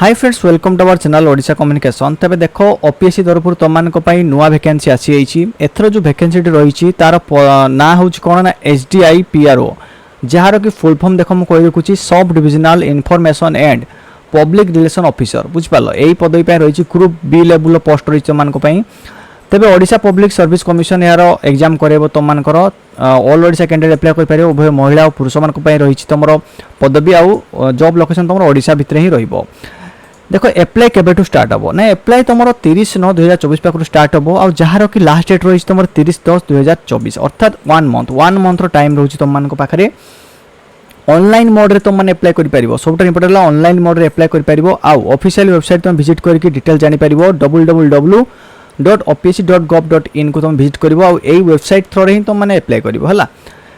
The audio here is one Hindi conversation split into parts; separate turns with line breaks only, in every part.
Hi friends welcome to our channel Odisha communication. तबे देखो ओपीएससी तरफ तुम नुआ वैकेंसी आसी एथर जो वैकेंसी रही तार ना हूँ कौन ना एसडीआई पीआरओ जार कि फुल फॉर्म देख मुझे कही रखुची सब divisional information and public relations officer बुझिपाल यही पदवी रही ग्रुप बी लेवल पोस्ट रही तेबे ओडिशा पब्लिक सर्विस कमिशन यार एग्जाम करेबो तुमମାନଙ୍କର ऑल ओडिशा कैंडिडेट अप्लाई कर पारे उभय महिला और पुरुष मान रही तुम पदवी आउ जॉब लोकेशन तुम ओडिशा भितर ही रहिबो। देखो एप्लाई केबेठू स्टार्ट हम ना एप्लाई तुम 30/9/2024 पाखु स्टार्ट हम आ जार कि लास्ट डेट रही तुम 30/10/2024 अर्थात 1 मंथ टाइम रोचे तुम पाखे ऑनलाइन मोड रे तुम एप्लाई कर पारिबो। सबटा इंपोर्टेंट ऑनलाइन मोड रे एप्लाई कर पारिबो आ ऑफिशियल वेबसाइट तुम विजिट करके डिटेल जानि पारिबो www.opsc.gov.in को तुम विजिट करिवो आ एई वेबसाइट थ्रू रे ही तुम माने एप्लाई करिवो हला।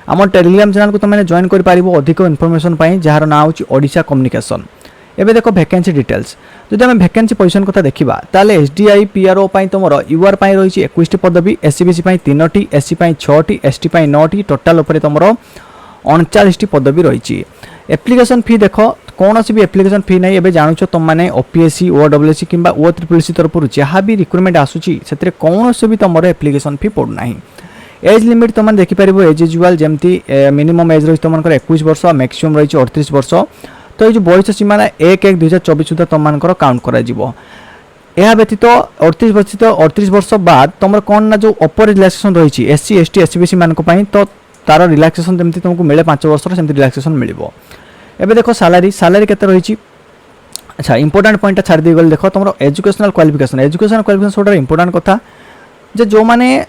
हमर टेलीग्राम चैनल को तुम माने जॉइन कर पारिबो अधिक इन्फॉर्मेशन पई जार नाम होची ओडिशा कम्युनिकेशन। एबे देखो वैकेंसी डिटेल्स जदि हम वैकेंसी पोजीशन कथा देखिबा ताले एसडीआई पीआरओ पई तुमरो यूआर पई रहिची 21 टी पदवी, एससीबीसी पई 3 टी, एससी पई 6 टी, एसटी पई 9 टी, टोटल ऊपर तुमरो 39 टी पदवी रहिची। एप्लिकेशन फी देखो कौन सी भी एप्लिकेशन फी नहीं एबे जानूछ तुम माने ओपीएससी ओडब्ल्यूएससी किंबा ओ ट्रिपलसी तरफ जहाँ भी रिक्रुटमेंट आसुची से कौन से भी तुम एप्लिकेशन फी पड़ना। एज लिमिट तुम देखिपार एज यूजुआल जमती मिनिमम एज रही तुम 21 वर्ष मैक्सिमम रही 38 वर्ष। तो ये जो बयस सीमा 1/1/2024 सुधा तुम काउंट कर व्यतीत 38 वर्ष बाद तुम कौन ना जो अपर रिलैक्सेशन रही एससी एसटी एससीबीसी मान तो तार रिलैक्सेशन जमी तुमको मिले 5 वर्ष से रिलैक्सेशन मिल। एबे देखो सैलरी केते रही। अच्छा इंपोर्टेंट पॉइंट छाड़ दी गल देखो तुम एजुकेशनल क्वालिफिकेशन छोटा इंपोर्टेंट कथा जे जो माने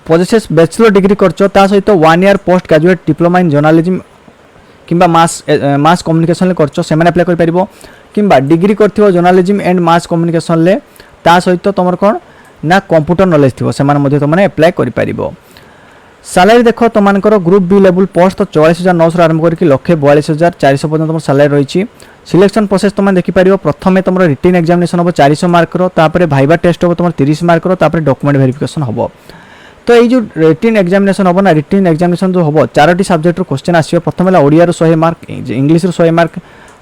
पॉजिटिव बैचलर डिग्री करछो ता सहित 1 year post graduate diploma in journalism किंबा मास कम्युनिकेशन करछो से माने अप्लाई कर परिबो किंबा डिग्री करथिबो जर्नलिज्म एंड मास कम्युनिकेशन ले ता सहित तुम कौन ना कंप्यूटर नॉलेज थिबो से माने मध्ये तुम अप्लाई कर परिबो। सैलरी देखो तुम ग्रुप बी लेवल पोस्ट तो 44,900 आरंभ करके 1,42,400 पर्यटन तुम सैलरी रही। सिलेक्शन प्रोसेस तुम देखिपार प्रथम तुम रिटन एग्जामिनेशन हम 400 मार्कर भाइबा टेस्ट हम तुम 30 मार्कर डॉक्यूमेंट वेरिफिकेशन हम। तो ये जो रिटन एग्जामिनेशन हम ना रिटन एग्जामिनेशन जो हम 4टी सब्जेक्ट क्वेश्चन आसो। प्रथम है Odia 100 mark, English 100 mark,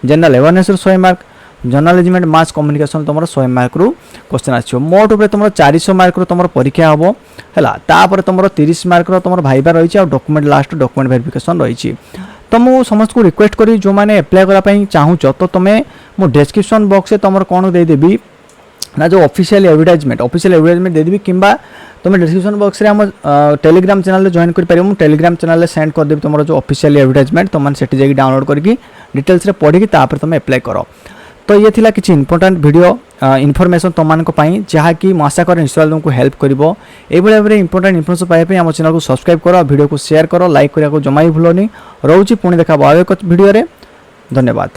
general awareness 100 mark, journalism and mass communication तुम 100 मार्क रु क्वेश्चन आसो। मोट उपर तुम 400 मार्क तुम परीक्षा हम है तुम 30 मार्क तुम भाइबा रही और डॉक्यूमेंट लास्ट डॉक्यूमेंट वेरिफिकेशन रही। तो मुझे समस्त को रिक्वेस्ट करी जो मैंने अप्लाई करने चाहूच तो तुम्हें मो डिस्क्रिप्शन बॉक्स से तुम कौन देदेवी ना जो ऑफिशियल एडवर्टाइजमेंट देदेवी किंबा तुम डिस्क्रिप्शन बॉक्स रे हम टेलीग्राम चैनल जॉइन कर पारे टेलीग्राम चैनल सेंड कर देबी तुम जो ऑफिशियल एडवर्टाइजमेंट तुम सेठी जाके डाउनलोड करके डिटेल्स रे पढ़ी तापर तुम अप्लाई कर। तो ये थिला किछि इंपोर्टेंट वीडियो इनफॉरमेशन तुमको जहाँकि आशा कर निश्चय तुमको हेल्प करिवो। एभली भाव इंपोर्टेंट इनफॉरमेशन पाइबा आम चैनल को सब्सक्राइब कर वीडियो को शेयर कर लाइक करने को जमा ही भूलनी। रोची पुणी देखा आउ एक वीडियो रे। धन्यवाद।